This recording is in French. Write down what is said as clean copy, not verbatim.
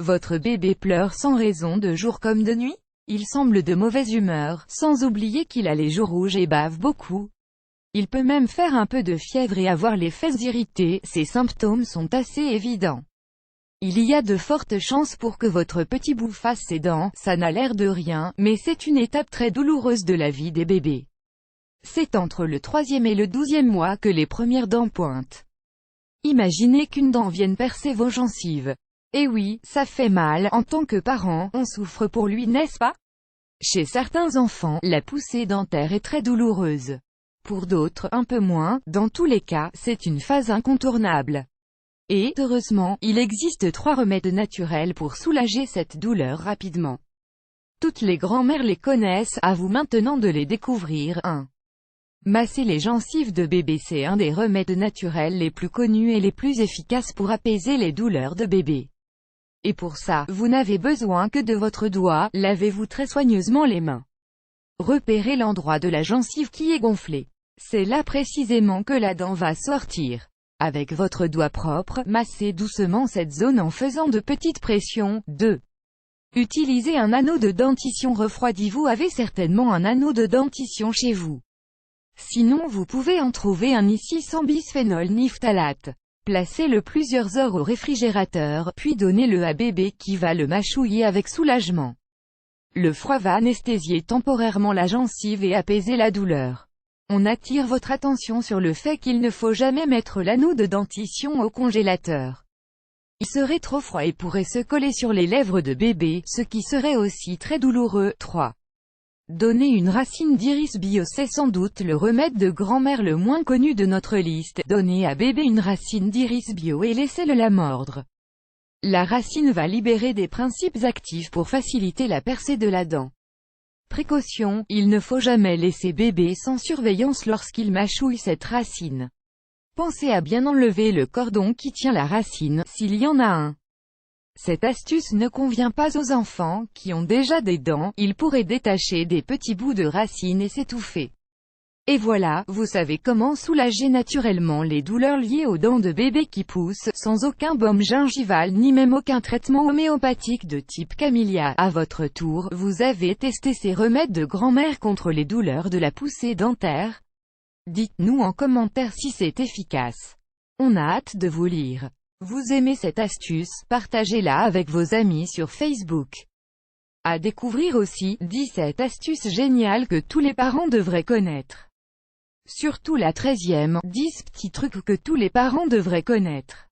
Votre bébé pleure sans raison de jour comme de nuit? Il semble de mauvaise humeur, sans oublier qu'il a les joues rouges et bave beaucoup. Il peut même faire un peu de fièvre et avoir les fesses irritées, ces symptômes sont assez évidents. Il y a de fortes chances pour que votre petit bout fasse ses dents, ça n'a l'air de rien, mais c'est une étape très douloureuse de la vie des bébés. C'est entre le 3e et le 12e mois que les premières dents pointent. Imaginez qu'une dent vienne percer vos gencives. Et oui, ça fait mal, en tant que parent, on souffre pour lui, n'est-ce pas? Chez certains enfants, la poussée dentaire est très douloureuse. Pour d'autres, un peu moins, dans tous les cas, c'est une phase incontournable. Et, heureusement, il existe 3 remèdes naturels pour soulager cette douleur rapidement. Toutes les grand-mères les connaissent, à vous maintenant de les découvrir. 1. Masser les gencives de bébé. C'est un des remèdes naturels les plus connus et les plus efficaces pour apaiser les douleurs de bébé. Et pour ça, vous n'avez besoin que de votre doigt, lavez-vous très soigneusement les mains. Repérez l'endroit de la gencive qui est gonflé. C'est là précisément que la dent va sortir. Avec votre doigt propre, massez doucement cette zone en faisant de petites pressions. 2. Utilisez un anneau de dentition refroidi. Vous avez certainement un anneau de dentition chez vous. Sinon vous pouvez en trouver un ici sans bisphénol ni phtalate. Placez-le plusieurs heures au réfrigérateur, puis donnez-le à bébé qui va le mâchouiller avec soulagement. Le froid va anesthésier temporairement la gencive et apaiser la douleur. On attire votre attention sur le fait qu'il ne faut jamais mettre l'anneau de dentition au congélateur. Il serait trop froid et pourrait se coller sur les lèvres de bébé, ce qui serait aussi très douloureux. 3. Donner une racine d'iris bio. C'est sans doute le remède de grand-mère le moins connu de notre liste. Donnez à bébé une racine d'iris bio et laissez-le la mordre. La racine va libérer des principes actifs pour faciliter la percée de la dent. Précaution, il ne faut jamais laisser bébé sans surveillance lorsqu'il mâchouille cette racine. Pensez à bien enlever le cordon qui tient la racine, s'il y en a un. Cette astuce ne convient pas aux enfants qui ont déjà des dents, ils pourraient détacher des petits bouts de racine et s'étouffer. Et voilà, vous savez comment soulager naturellement les douleurs liées aux dents de bébé qui poussent, sans aucun baume gingival ni même aucun traitement homéopathique de type camellia. À votre tour, vous avez testé ces remèdes de grand-mère contre les douleurs de la poussée dentaire? Dites-nous en commentaire si c'est efficace. On a hâte de vous lire. Vous aimez cette astuce, partagez-la avec vos amis sur Facebook. À découvrir aussi, 17 astuces géniales que tous les parents devraient connaître. Surtout la 13e, 10 petits trucs que tous les parents devraient connaître.